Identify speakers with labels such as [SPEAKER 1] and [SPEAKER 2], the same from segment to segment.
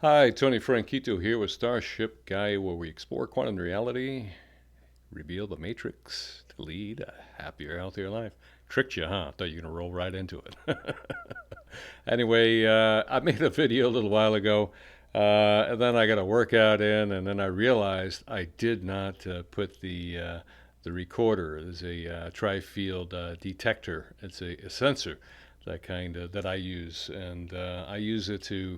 [SPEAKER 1] Hi, Tony Franquito here with Starship Guy, where we explore quantum reality, reveal the matrix to lead a happier, healthier life. Tricked you, huh? Thought you were going to roll right into it. Anyway, I made a video a little while ago, and then I got a workout in, and then I realized I did not put the recorder. There's a TriField detector. It's a sensor that I use, and I use it to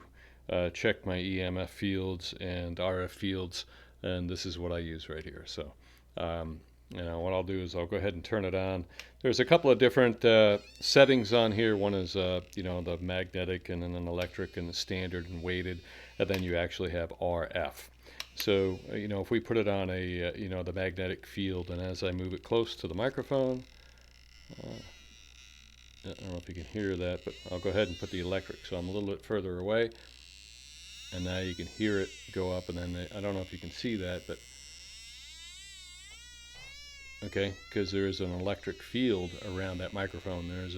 [SPEAKER 1] check my EMF fields and RF fields, and this is what I use right here. So, what I'll do is I'll go ahead and turn it on. There's a couple of different settings on here. One is, the magnetic, and then an electric, and the standard and weighted, and then you actually have RF. So, if we put it on the magnetic field, and as I move it close to the microphone, I don't know if you can hear that, but I'll go ahead and put the electric. So I'm a little bit further away, and now you can hear it go up, and then I don't know if you can see that, but okay, because there is an electric field around that microphone. There's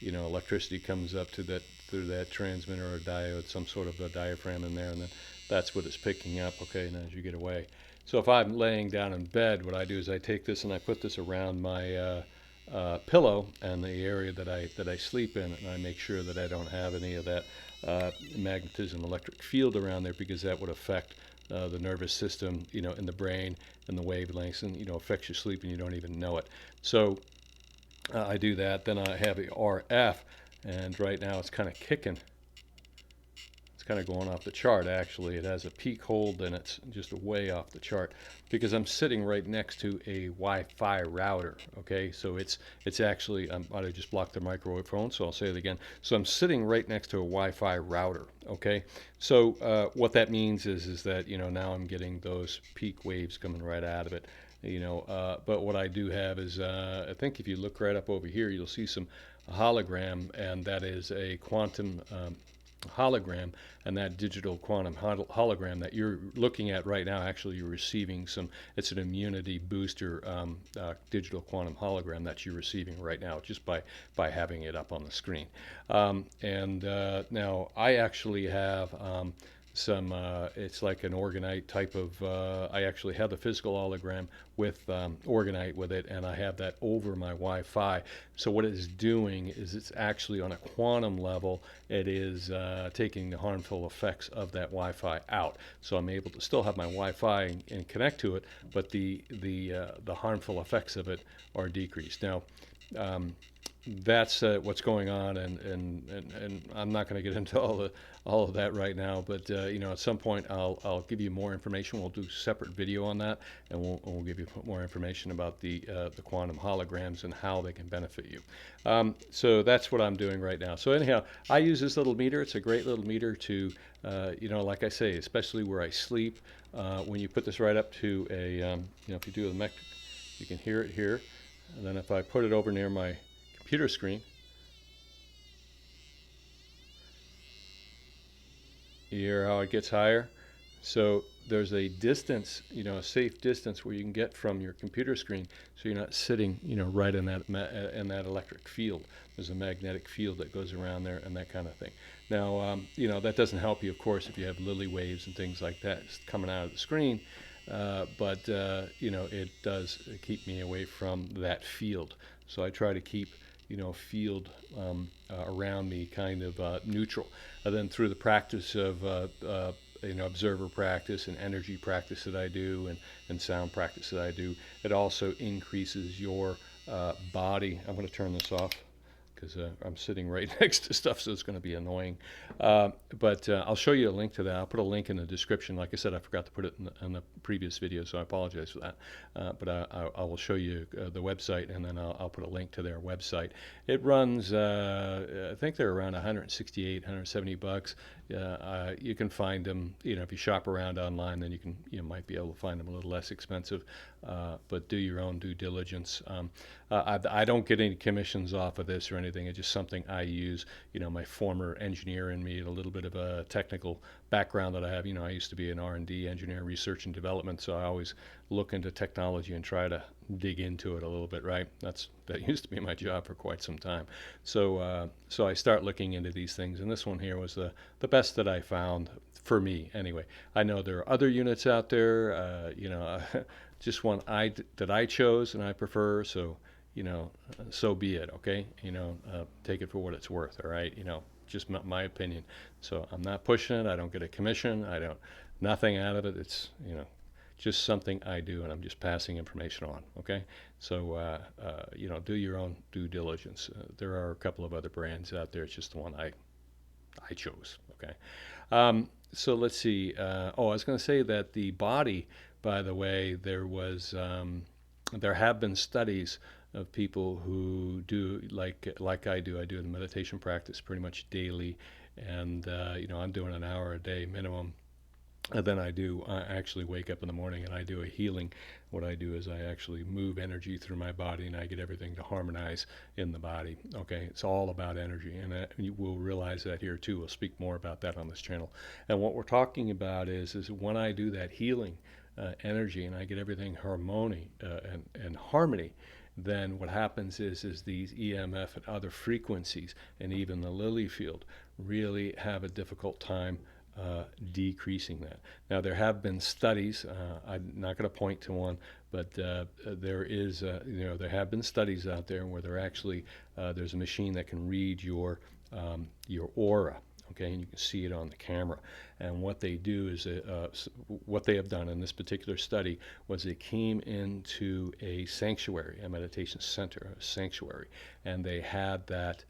[SPEAKER 1] electricity comes up to that through that transmitter or diode, some sort of a diaphragm in there, and then that's what it's picking up. Okay, and as you get away. So if I'm laying down in bed, what I do is I take this and I put this around my pillow and the area that I sleep in, and I make sure that I don't have any of that magnetism, electric field around there, because that would affect the nervous system, in the brain, and the wavelengths, and affects your sleep, and you don't even know it. So I do that. Then I have the RF, and right now it's kind of kicking. It's kind of going off the chart. Actually, it has a peak hold, and it's just way off the chart because I'm sitting right next to a Wi-Fi router. Okay, so it's actually I just blocked the microphone, so I'll say it again. So I'm sitting right next to a Wi-Fi router. Okay, so what that means is that now I'm getting those peak waves coming right out of it. But what I do have is I think if you look right up over here, you'll see some hologram, and that is a quantum hologram, and that digital quantum hologram that you're looking at right now, actually you're receiving it's an immunity booster digital quantum hologram that you're receiving right now just by having it up on the screen. And now I actually have it's like an orgonite type of, I actually have the physical hologram with orgonite with it, and I have that over my Wi-Fi. So what it is doing is it's actually on a quantum level, it is taking the harmful effects of that Wi-Fi out. So I'm able to still have my Wi-Fi and connect to it, but the harmful effects of it are decreased. Now, that's what's going on, and I'm not going to get into all of that right now, but at some point I'll give you more information. We'll do a separate video on that, and we'll give you more information about the quantum holograms and how they can benefit you. So that's what I'm doing right now. So anyhow, I use this little meter. It's a great little meter to like I say, especially where I sleep. When you put this right up to if you do the mech, you can hear it here, and then if I put it over near my computer screen, you hear how it gets higher. So there's a distance, a safe distance where you can get from your computer screen, so you're not sitting, right in that electric field. There's a magnetic field that goes around there and that kind of thing. Now, that doesn't help you, of course, if you have lily waves and things like that coming out of the screen. But it does keep me away from that field. So I try to keep field around me kind of neutral. And then through the practice of observer practice and energy practice that I do, and sound practice that I do, it also increases your body. I'm going to turn this off because I'm sitting right next to stuff, so it's going to be annoying. But I'll show you a link to that. I'll put a link in the description. Like I said, I forgot to put it in the previous video, so I apologize for that. But I will show you the website, and then I'll put a link to their website. It runs, I think they're around 168, 170 bucks. You can find them, if you shop around online, then you might be able to find them a little less expensive. But do your own due diligence. I don't get any commissions off of this or anything. It's just something I use. My former engineer in me, a little bit of a technical background that I have. I used to be an R&D engineer, research and development, so I always look into technology and try to dig into it a little bit, right? That used to be my job for quite some time. So I start looking into these things, and this one here was the best that I found for me anyway. I know there are other units out there, just one that I chose and I prefer. So so be it. Okay, take it for what it's worth. All right, just my opinion. So I'm not pushing it. I don't get a commission. I don't nothing out of it. It's just something I do, and I'm just passing information on. Okay, so do your own due diligence. There are a couple of other brands out there. It's just the one I chose. Okay, so let's see. I was going to say that the body, by the way, there have been studies of people who do like I do. I do the meditation practice pretty much daily, and I'm doing an hour a day minimum. And then I actually wake up in the morning and I do a healing. What I do is I actually move energy through my body and I get everything to harmonize in the body. Okay, it's all about energy, and you will realize that here too. We'll speak more about that on this channel. And what we're talking about is when I do that healing energy and I get everything and harmony, then what happens is these EMF and other frequencies and even the lily field really have a difficult time decreasing that. Now there have been studies. I'm not going to point to one, but there have been studies out there where there's a machine that can read your aura. Okay, and you can see it on the camera. And what they do is, what they have done in this particular study was they came into a sanctuary, a meditation center, a sanctuary, and they had that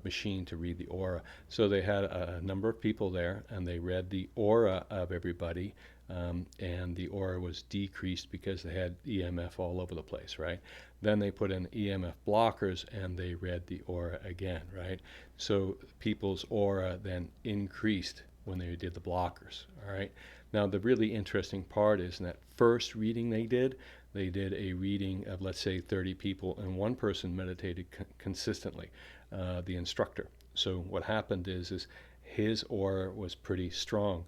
[SPEAKER 1] machine to read the aura. So they had a number of people there, and they read the aura of everybody, and the aura was decreased because they had EMF all over the place, right? Then they put in EMF blockers, and they read the aura again, right? So people's aura then increased when they did the blockers, all right? Now the really interesting part is in that first reading they did a reading of, let's say, 30 people, and one person meditated consistently, the instructor. So what happened is his aura was pretty strong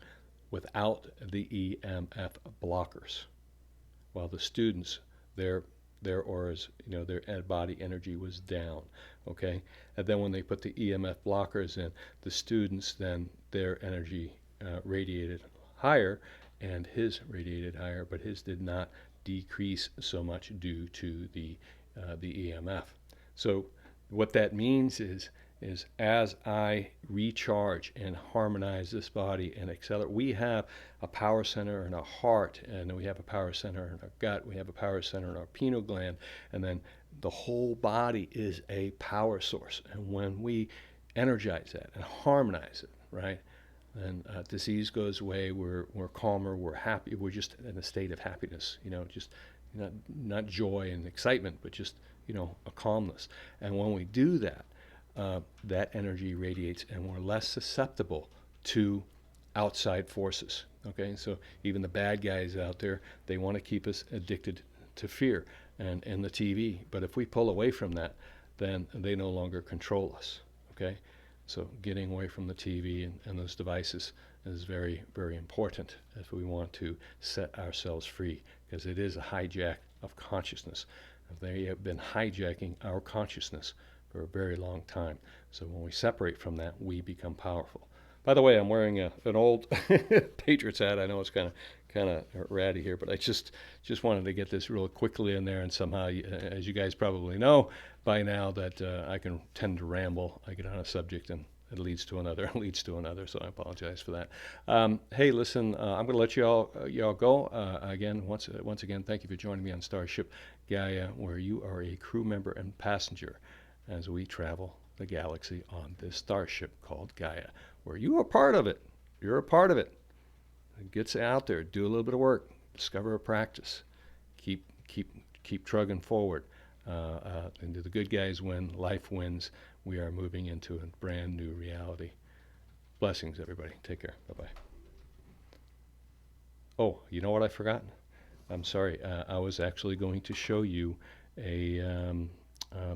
[SPEAKER 1] without the EMF blockers, while the students, their auras, their body energy was down. Okay, and then when they put the EMF blockers in, the students, then their energy radiated higher, and his radiated higher, but his did not decrease so much due to the EMF. So what that means is as I recharge and harmonize this body and accelerate, we have a power center in our heart, and we have a power center in our gut, we have a power center in our pineal gland, and then the whole body is a power source. And when we energize that and harmonize it, right, then disease goes away, we're calmer, we're happy, we're just in a state of happiness, just not joy and excitement, but just a calmness. And when we do that, that energy radiates, and we're less susceptible to outside forces. Okay, so even the bad guys out there, they want to keep us addicted to fear and the TV. But if we pull away from that, then they no longer control us. Okay, so getting away from the TV and those devices is very, very important if we want to set ourselves free, because it is a hijack of consciousness. They have been hijacking our consciousness for a very long time. So when we separate from that, we become powerful. By the way, I'm wearing an old Patriots hat. I know it's kind of ratty here, but I just wanted to get this real quickly in there. And somehow, as you guys probably know by now, that I can tend to ramble. I get on a subject and it leads to another, so I apologize for that. Hey, listen, I'm going to let y'all go. Again, once again, thank you for joining me on Starship Gaia, where you are a crew member and passenger as we travel the galaxy on this starship called Gaia, where you are part of it. You're a part of it. Get out there, do a little bit of work, discover a practice, keep trugging forward. And the good guys win, life wins. We are moving into a brand new reality. Blessings, everybody. Take care. Bye-bye. Oh, you know what I forgot? I'm sorry. I was actually going to show you the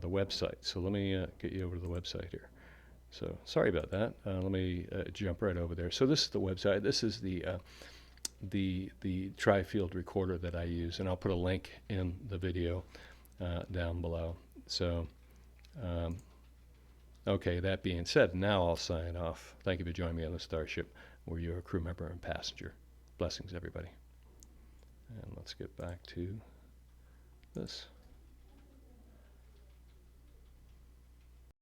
[SPEAKER 1] website. So let me get you over to the website here. So sorry about that. Let me jump right over there. So this is the website. This is the the TriField recorder that I use, and I'll put a link in the video down below. So, okay, that being said, now I'll sign off. Thank you for joining me on the Starship, where you're a crew member and passenger. Blessings, everybody. And let's get back to this.